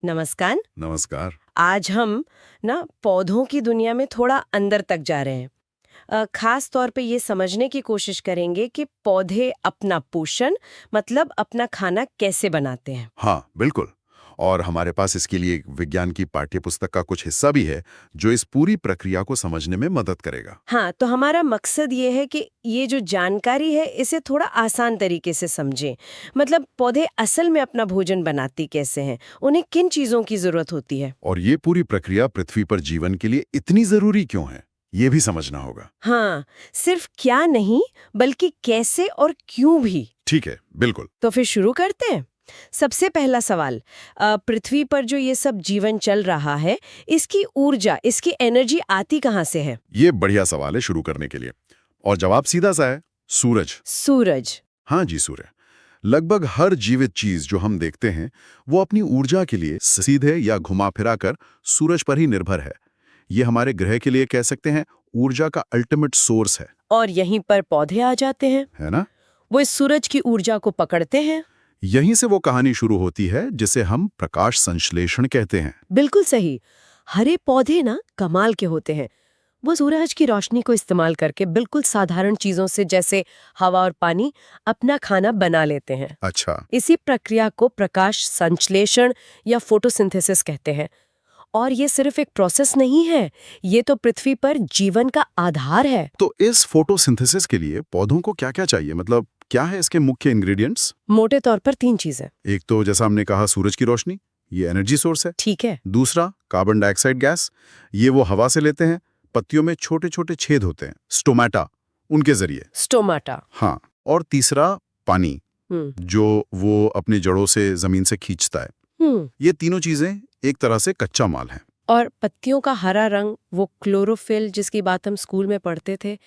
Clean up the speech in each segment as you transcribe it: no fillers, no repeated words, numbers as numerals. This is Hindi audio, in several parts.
नमस्कार। नमस्कार। आज हम ना पौधों की दुनिया में थोड़ा अंदर तक जा रहे हैं। खास तौर पे ये समझने की कोशिश करेंगे कि पौधे अपना पोषण मतलब अपना खाना कैसे बनाते हैं। हाँ, बिल्कुल। और हमारे पास इसके लिए एक विज्ञान की पाठ्यपुस्तक का कुछ हिस्सा भी है जो इस पूरी प्रक्रिया को समझने में मदद करेगा। हाँ, तो हमारा मकसद ये है कि ये जो जानकारी है इसे थोड़ा आसान तरीके से समझें। मतलब पौधे असल में अपना भोजन बनाती कैसे हैं, उन्हें किन चीजों की जरूरत होती है। और ये पूरी प्रक्रिया पृथ्वी पर जीवन के लिए इतनी जरूरी क्यों है, ये भी समझना होगा। हाँ, सिर्फ क्या नहीं बल्कि कैसे और क्यों भी। ठीक है, बिल्कुल। तो फिर शुरू करते हैं। सबसे पहला सवाल, पृथ्वी पर जो ये सब जीवन चल रहा है, इसकी ऊर्जा, इसकी एनर्जी आती कहाँ से है? ये बढ़िया सवाल है शुरू करने के लिए। और जवाब सीधा सा है, सूरज। सूरज। हाँ जी, सूर्य। लगभग हर जीवित चीज जो हम देखते हैं वो अपनी ऊर्जा के लिए सीधे या घुमा फिरा कर सूरज पर ही निर्भर है। ये हमारे ग्रह के लिए कह सकते हैं ऊर्जा का अल्टीमेट सोर्स और यहीं पर पौधे आ जाते हैं। है ना? वो इस सूरज की ऊर्जा को पकड़ते हैं। यहीं से वो कहानी शुरू होती है जिसे हम प्रकाश संश्लेषण कहते हैं। बिल्कुल सही। हरे पौधे ना कमाल के होते हैं। वो सूरज की रोशनी को इस्तेमाल करके बिल्कुल साधारण चीजों से जैसे हवा और पानी अपना खाना बना लेते हैं। अच्छा। इसी प्रक्रिया को प्रकाश संश्लेषण या फोटोसिंथेसिस कहते हैं। और ये सिर्फ एक प्रोसेस नहीं है, ये तो पृथ्वी पर जीवन का आधार है। तो इस फोटोसिंथेसिस के लिए पौधों को क्या-क्या चाहिए? मतलब क्या है इसके मुख्य इंग्रेडिएंट्स? मोटे तौर पर 3 चीजें। एक तो जैसा हमने कहा सूरज की रोशनी, ये एनर्जी सोर्स है। ठीक है। दूसरा कार्बन डाइऑक्साइड गैस, ये वो हवा से लेते हैं। पत्तियों में छोटे-छोटे छेद होते हैं, स्टोमेटा, उनके जरिए। स्टोमाटा। हाँ, और तीसरा पानी, हम्म। जो वो अपनी जड़ों से जमीन से खींचता है। ये तीनों चीजें एक तरह से कच्चा माल है। और पत्तियों का हरा रंग, वो क्लोरोफिल जिसकी बात हम स्कूल में पढ़ते थे,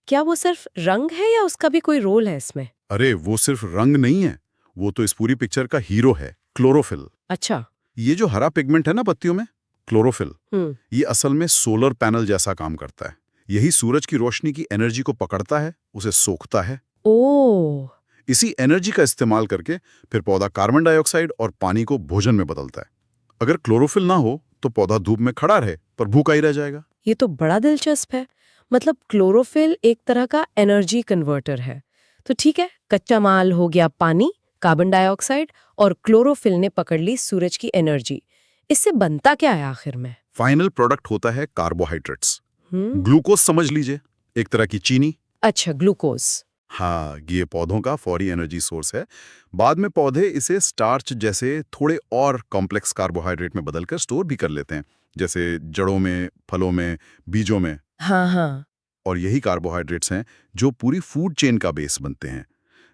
क्या वो सिर्फ रंग है या उसका भी कोई रोल है इसमें? अरे वो सिर्फ रंग नहीं है, वो तो इस पूरी पिक्चर का हीरो है, क्लोरोफिल। अच्छा। ये जो हरा पिगमेंट है ना पत्तियों में, क्लोरोफिल, हम्म। ये असल में सोलर पैनल जैसा काम करता है। यही सूरज की रोशनी की एनर्जी को पकड़ता है, उसे सोखता है। ओ। इसी एनर्जी का इस्तेमाल करके फिर पौधा कार्बन डाइऑक्साइड और पानी को भोजन में बदलता है। अगर क्लोरोफिल ना हो तो पौधा धूप में खड़ा रहे पर भूखा ही रह जाएगा। ये तो बड़ा दिलचस्प है। मतलब क्लोरोफिल एक तरह का एनर्जी कन्वर्टर है। तो ठीक है, कच्चा माल हो गया पानी, कार्बन डाइऑक्साइड, और क्लोरोफिल ने पकड़ ली सूरज की एनर्जी। इससे बनता क्या है आखिर में? फाइनल प्रोडक्ट होता है कार्बोहाइड्रेट्स। हम्म। ग्लूकोज समझ लीजिए, एक तरह की चीनी। अच्छा, ग्लूकोज। हाँ, ये पौधों का फौरी एनर्जी सोर्स है। बाद में पौधे इसे स्टार्च जैसे थोड़े और कॉम्प्लेक्स कार्बोहाइड्रेट में बदलकर स्टोर भी कर लेते हैं, जैसे जड़ों में, फलों में, बीजों में। हाँ हाँ। और यही कार्बोहाइड्रेट्स हैं जो पूरी फूड चेन का बेस बनते हैं।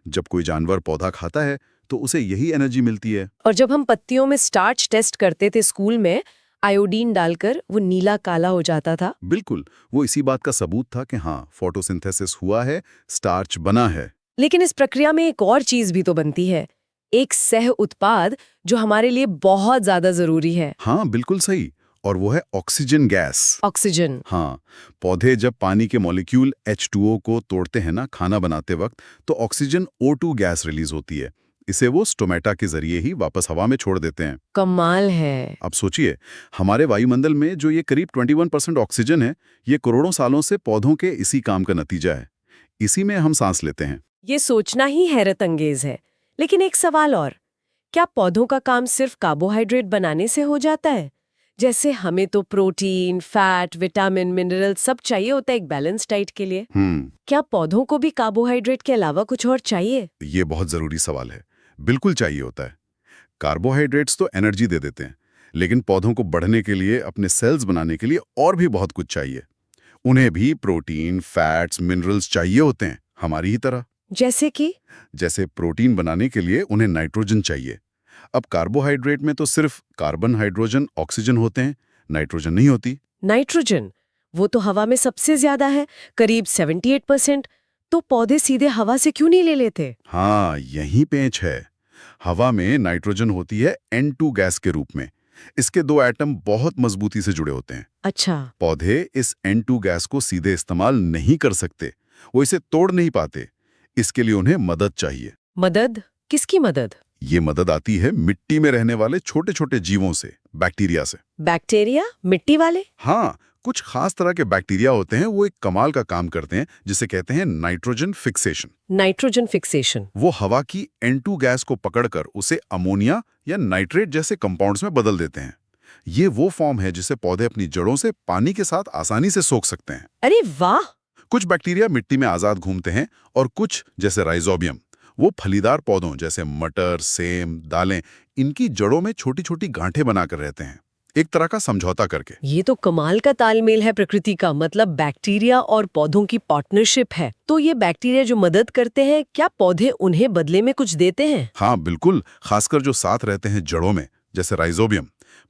जब कोई जानवर पौधा खाता है तो उसे यही एनर्जी मिलती है। और जब हम पत्तियों में स्टार्च टेस्ट करते थे स्कूल में, आयोडीन डालकर वो नीला काला हो जाता था। बिल्कुल, वो इसी बात का सबूत था कि हाँ, फोटोसिंथेसिस हुआ है, स्टार्च बना है। लेकिन इस प्रक्रिया में एक और चीज भी तो बनती है, एक सह उत्पाद जो हमारे लिए बहुत ज्यादा जरूरी है। हाँ, बिल्कुल सही। और वो है ऑक्सीजन गैस। ऑक्सीजन। हाँ, पौधे जब पानी के मॉलिक्यूल H2O को तोड़ते हैं ना खाना बनाते वक्त, तो ऑक्सीजन O2 गैस रिलीज होती है। इसे वो स्टोमेटा के जरिए ही वापस हवा में छोड़ देते हैं। कमाल है। अब सोचिए, हमारे वायुमंडल में जो ये करीब 21% ऑक्सीजन है, ये करोड़ों सालों से पौधों के इसी काम का नतीजा है। इसी में हम सांस लेते हैं। ये सोचना ही हैरत अंगेज है। लेकिन एक सवाल और, क्या पौधों का काम सिर्फ कार्बोहाइड्रेट बनाने से हो जाता है? जैसे हमें तो प्रोटीन, फैट, विटामिन, मिनरल सब चाहिए होता है एक बैलेंस डाइट के लिए। क्या पौधों को भी कार्बोहाइड्रेट के अलावा कुछ और चाहिए? ये बहुत जरूरी सवाल है। बिल्कुल चाहिए होता है। कार्बोहाइड्रेट्स तो एनर्जी दे देते हैं, लेकिन पौधों को बढ़ने के लिए, अपने सेल्स बनाने के लिए और भी बहुत कुछ चाहिए। उन्हें भी प्रोटीन, फैट्स, मिनरल्स चाहिए होते हैं, हमारी ही तरह। जैसे कि? जैसे प्रोटीन बनाने के लिए उन्हें नाइट्रोजन चाहिए। अब कार्बोहाइड्रेट में तो सिर्फ कार्बन, हाइड्रोजन, ऑक्सीजन होते हैं, नाइट्रोजन नहीं होती। नाइट्रोजन, वो तो हवा में सबसे ज्यादा है, करीब 78%। तो पौधे सीधे हवा से क्यों नहीं ले लेते? हाँ, यही पेंच है। हवा में नाइट्रोजन होती है N2 गैस के रूप में। इसके दो एटम बहुत मजबूती से जुड़े होते हैं। अच्छा। पौधे इस N2 गैस को सीधे इस्तेमाल नहीं कर सकते, वो इसे तोड़ नहीं पाते। इसके लिए उन्हें मदद चाहिए। मदद? किसकी मदद? ये मदद आती है मिट्टी में रहने वाले छोटे छोटे जीवों से, बैक्टीरिया से। बैक्टीरिया? मिट्टी वाले? हाँ, कुछ खास तरह के बैक्टीरिया होते हैं, वो एक कमाल का काम करते हैं, जिसे कहते हैं नाइट्रोजन फिक्सेशन। Nitrogen fixation? वो हवा की N2 गैस को पकड़कर उसे अमोनिया या नाइट्रेट जैसे कंपाउंड्स में बदल देते हैं। ये वो फॉर्म है जिसे पौधे अपनी जड़ों से पानी के साथ आसानी से सोख सकते हैं। अरे वाह! कुछ बैक्टीरिया मिट्टी में आजाद घूमते हैं और कुछ, जैसे राइजोबियम, वो फलीदार पौधों जैसे मटर, सेम, दालें, इनकी जड़ों में छोटी छोटी गांठें बनाकर रहते हैं, एक तरह का समझौता करके। ये तो कमाल का तालमेल है प्रकृति का, मतलब बैक्टीरिया और पौधों की पार्टनरशिप है। तो ये बैक्टीरिया जो मदद करते हैं, क्या पौधे उन्हें बदले में कुछ देते हैं? हाँ बिल्कुल, खासकर जो साथ रहते हैं जड़ों में, जैसे राइजोबियम,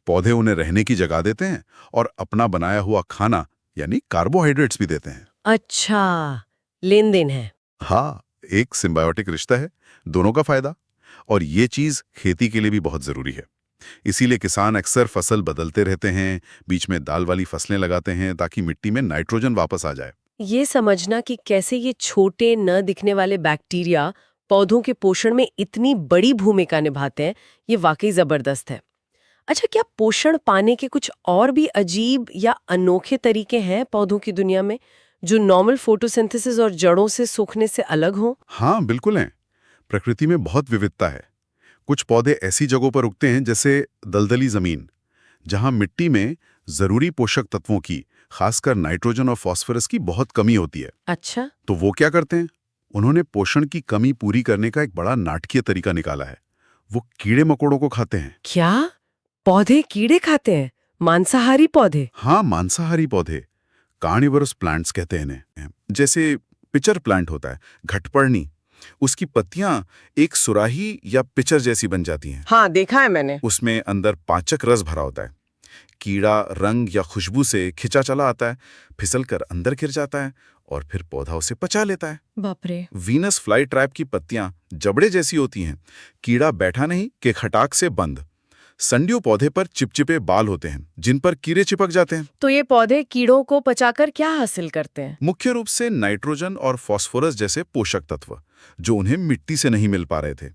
पौधे उन्हें रहने की जगह देते हैं और अपना बनाया हुआ खाना यानी कार्बोहाइड्रेट्स भी देते हैं। अच्छा, लेन देन है। हाँ, एक सिम्बायोटिक रिश्ता है, दोनों का फायदा। और ये चीज खेती के लिए भी बहुत जरूरी है। इसीलिए किसान अक्सर फसल बदलते रहते हैं, बीच में दाल वाली फसलें लगाते हैं, ताकि मिट्टी में नाइट्रोजन वापस आ जाए। ये समझना कि कैसे ये छोटे न दिखने वाले बैक्टीरिया पौधों के पोषण में इतनी बड़ी भूमिका निभाते हैं, ये वाकई जबरदस्त है। अच्छा, क्या पोषण पाने के कुछ और भी अजीब या अनोखे तरीके हैं पौधों की दुनिया में, जो नॉर्मल फोटोसिंथेसिस और जड़ों से सूखने से अलग हों? हाँ बिल्कुल हैं। प्रकृति में बहुत विविधता है। कुछ पौधे ऐसी जगहों पर उगते हैं, जैसे दलदली जमीन, जहां मिट्टी में जरूरी पोषक तत्वों की, खासकर नाइट्रोजन और फास्फोरस की बहुत कमी होती है। अच्छा। तो वो क्या करते हैं? उन्होंने पोषण की कमी पूरी करने का एक बड़ा नाटकीय तरीका निकाला है। वो कीड़े मकोड़ों को खाते हैं। क्या? पौधे कीड़े खाते हैं? मांसाहारी पौधे? हाँ, मांसाहारी पौधे, कार्निवरस प्लांट्स कहते हैं इन्हें। जैसे पिचर प्लांट होता है, घटपर्णी, उसकी पत्तियां एक सुराही या पिचर जैसी बन जाती हैं। हाँ, देखा है मैंने। उसमें अंदर पाचक रस भरा होता है। कीड़ा रंग या खुशबू से खिंचा चला आता है, फिसल कर अंदर गिर जाता है और फिर पौधा उसे पचा लेता है। बाप रे। वीनस फ्लाई ट्रैप की पत्तियां जबड़े जैसी होती हैं, कीड़ा बैठा नहीं कि खटाक से बंद। संडियो पौधे पर चिपचिपे बाल होते हैं, जिन पर कीड़े चिपक जाते हैं। तो ये पौधे कीड़ों को पचाकर क्या हासिल करते हैं? मुख्य रूप से नाइट्रोजन और फास्फोरस जैसे पोषक तत्व, जो उन्हें मिट्टी से नहीं मिल पा रहे थे।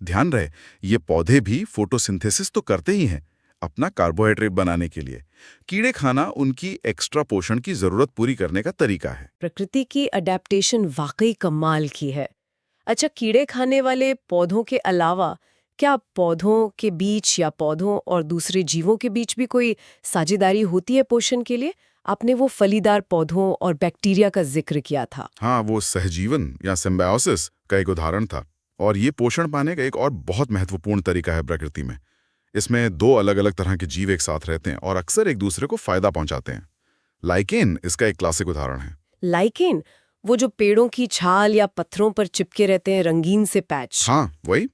ध्यान रहे, ये पौधे भी फोटोसिंथेसिस तो करते ही हैं, अपना कार्बोहाइड्रेट बनाने के लिए। कीड़े खाना उनकी एक्स्ट्रा पोषण की जरूरत पूरी करने का तरीका है। प्रकृति की अडेप्टेशन वाकई कमाल की है। अच्छा, कीड़े खाने वाले पौधों के अलावा क्या पौधों के बीच या पौधों और दूसरे जीवों के बीच भी कोई साझेदारी होती है पोषण के लिए? आपने वो फलीदार पौधों और बैक्टीरिया का जिक्र किया था। हाँ, वो सहजीवन या सिम्बायोसिस का एक उदाहरण था। और ये पोषण पाने का एक और बहुत महत्वपूर्ण तरीका है प्रकृति में। इसमें दो अलग अलग तरह के जीव एक साथ रहते हैं और अक्सर एक दूसरे को फायदा पहुंचाते हैं। लाइकेन इसका एक क्लासिक उदाहरण है। लाइकेन? वो जो पेड़ों की छाल या पत्थरों पर चिपके रहते हैं, रंगीन से पैच? हाँ वही।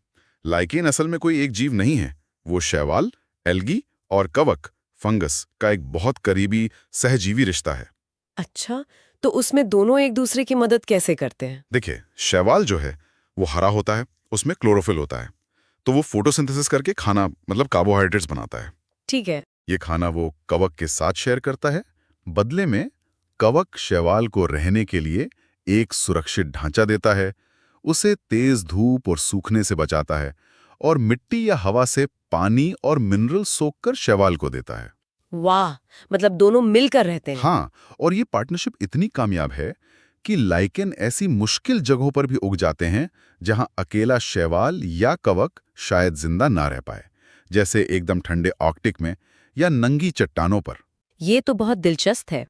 लाइकेन असल में कोई एक जीव नहीं है, वो शैवाल, एल्गी और कवक, फंगस का एक बहुत करीबी सहजीवी रिश्ता है। अच्छा, तो उसमें दोनों एक दूसरे की मदद कैसे करते हैं? देखिए, शैवाल जो है वो हरा होता है, उसमें क्लोरोफिल होता है, तो वो फोटोसिंथेसिस करके खाना मतलब कार्बोहाइड्रेट्स बनाता है। ठीक है। ये खाना वो कवक के साथ शेयर करता है। बदले में कवक शैवाल को रहने के लिए एक सुरक्षित ढांचा देता है, उसे तेज धूप और सूखने से बचाता है और मिट्टी या हवा से पानी और मिनरल सोखकर शैवाल को देता है। वाह, मतलब दोनों मिलकर रहते हैं। हाँ, और ये पार्टनरशिप इतनी कामयाब है कि लाइकेन ऐसी मुश्किल जगहों पर भी उग जाते हैं जहां अकेला शैवाल या कवक शायद जिंदा ना रह पाए, जैसे एकदम ठंडे आर्कटिक में या नंगी चट्टानों पर। ये तो बहुत दिलचस्प है।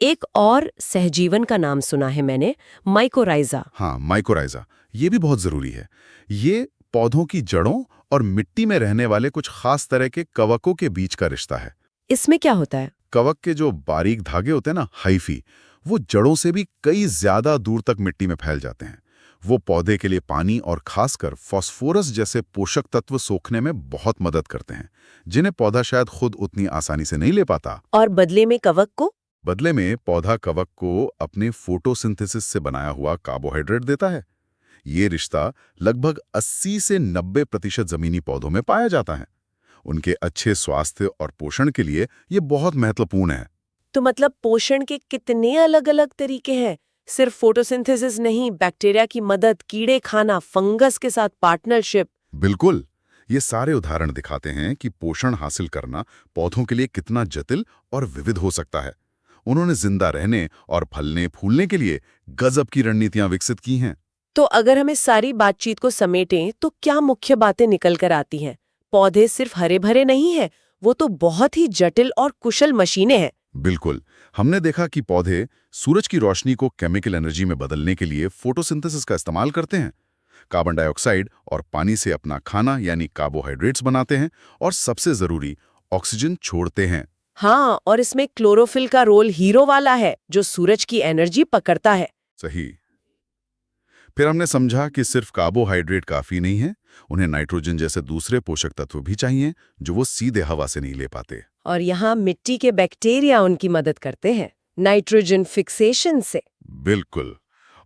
एक और सहजीवन का नाम सुना है मैंने, माइकोराइजा। हाँ, माइकोराइजा, ये भी बहुत जरूरी है। ये पौधों की जड़ों और मिट्टी में रहने वाले कुछ खास तरह के कवकों के बीच का रिश्ता है। इसमें क्या होता है? कवक के जो बारीक धागे होते हैं ना, हाइफी, वो जड़ों से भी कई ज्यादा दूर तक मिट्टी में फैल जाते हैं। वो पौधे के लिए पानी और खासकर फास्फोरस जैसे पोषक तत्व सोखने में बहुत मदद करते हैं, जिन्हें पौधा शायद खुद उतनी आसानी से नहीं ले पाता। और बदले में कवक को? बदले में पौधा कवक को अपने फोटोसिंथेसिस से बनाया हुआ कार्बोहाइड्रेट देता है। ये रिश्ता लगभग 80 से 90% जमीनी पौधों में पाया जाता है। उनके अच्छे स्वास्थ्य और पोषण के लिए ये बहुत महत्वपूर्ण है। तो मतलब पोषण के कितने अलग-अलग तरीके हैं? सिर्फ फोटोसिंथेसिस नहीं, बैक्टीरिया की मदद, कीड़े खाना, फंगस के साथ पार्टनरशिप। बिल्कुल। ये सारे उदाहरण दिखाते हैं कि पोषण हासिल करना पौधों के लिए कितना जटिल और विविध हो सकता है। उन्होंने जिंदा रहने और फलने फूलने के लिए गजब की रणनीतियां विकसित की हैं। तो अगर हमें सारी बातचीत को समेटें तो क्या मुख्य बातें निकल कर आती हैं? पौधे सिर्फ हरे भरे नहीं हैं, वो तो बहुत ही जटिल और कुशल मशीनें हैं। बिल्कुल। हमने देखा कि पौधे सूरज की रोशनी को केमिकल एनर्जी में बदलने के लिए फोटोसिंथेसिस का इस्तेमाल करते हैं, कार्बन डाइऑक्साइड और पानी से अपना खाना यानी कार्बोहाइड्रेट्स बनाते हैं और सबसे जरूरी ऑक्सीजन छोड़ते हैं। हाँ, और इसमें क्लोरोफिल का रोल हीरो वाला है, जो सूरज की एनर्जी पकड़ता है। सही। फिर हमने समझा कि सिर्फ कार्बोहाइड्रेट काफी नहीं है, उन्हें नाइट्रोजन जैसे दूसरे पोषक तत्व भी चाहिए जो वो सीधे हवा से नहीं ले पाते। और यहाँ मिट्टी के बैक्टीरिया उनकी मदद करते हैं नाइट्रोजन फिक्सेशन से। बिल्कुल।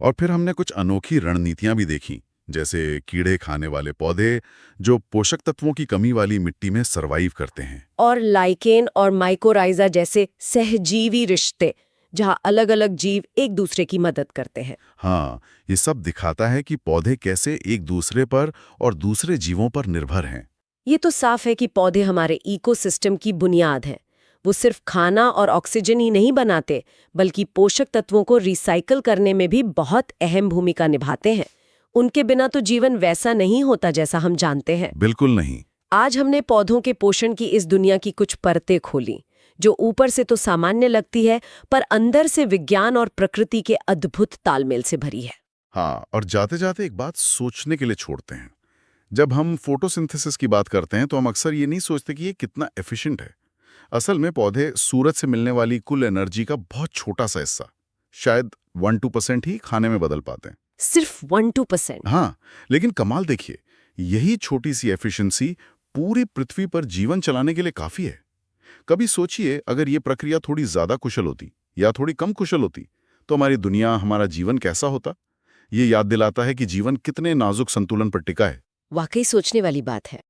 और फिर हमने कुछ अनोखी रणनीतियां भी देखी, जैसे कीड़े खाने वाले पौधे जो पोषक तत्वों की कमी वाली मिट्टी में सरवाइव करते हैं। और लाइकेन और माइकोराइजा जैसे सहजीवी रिश्ते, जहाँ अलग अलग जीव एक दूसरे की मदद करते हैं। हाँ, ये सब दिखाता है कि पौधे कैसे एक दूसरे पर और दूसरे जीवों पर निर्भर हैं। ये तो साफ है कि पौधे हमारे इकोसिस्टम की बुनियाद हैं। वो सिर्फ खाना और ऑक्सीजन ही नहीं बनाते, बल्कि पोषक तत्वों को रिसाइकल करने में भी बहुत अहम भूमिका निभाते हैं। उनके बिना तो जीवन वैसा नहीं होता जैसा हम जानते हैं। बिल्कुल नहीं। आज हमने पौधों के पोषण की इस दुनिया की कुछ परतें खोली, जो ऊपर से तो सामान्य लगती है, पर अंदर से विज्ञान और प्रकृति के अद्भुत तालमेल से भरी है। हाँ, और जाते जाते एक बात सोचने के लिए छोड़ते हैं। जब हम फोटोसिंथेसिस की बात करते हैं तो हम अक्सर ये नहीं सोचते कि ये कितना एफिशिएंट है। असल में पौधे सूरज से मिलने वाली कुल एनर्जी का बहुत छोटा सा हिस्सा, शायद 1-2% ही खाने में बदल पाते हैं। सिर्फ 1-2%? हाँ, लेकिन कमाल देखिए, यही छोटी सी एफिशिएंसी पूरी पृथ्वी पर जीवन चलाने के लिए काफी है। कभी सोचिए, अगर ये प्रक्रिया थोड़ी ज्यादा कुशल होती या थोड़ी कम कुशल होती तो हमारी दुनिया, हमारा जीवन कैसा होता। ये याद दिलाता है कि जीवन कितने नाजुक संतुलन पर टिका है। वाकई सोचने वाली बात है।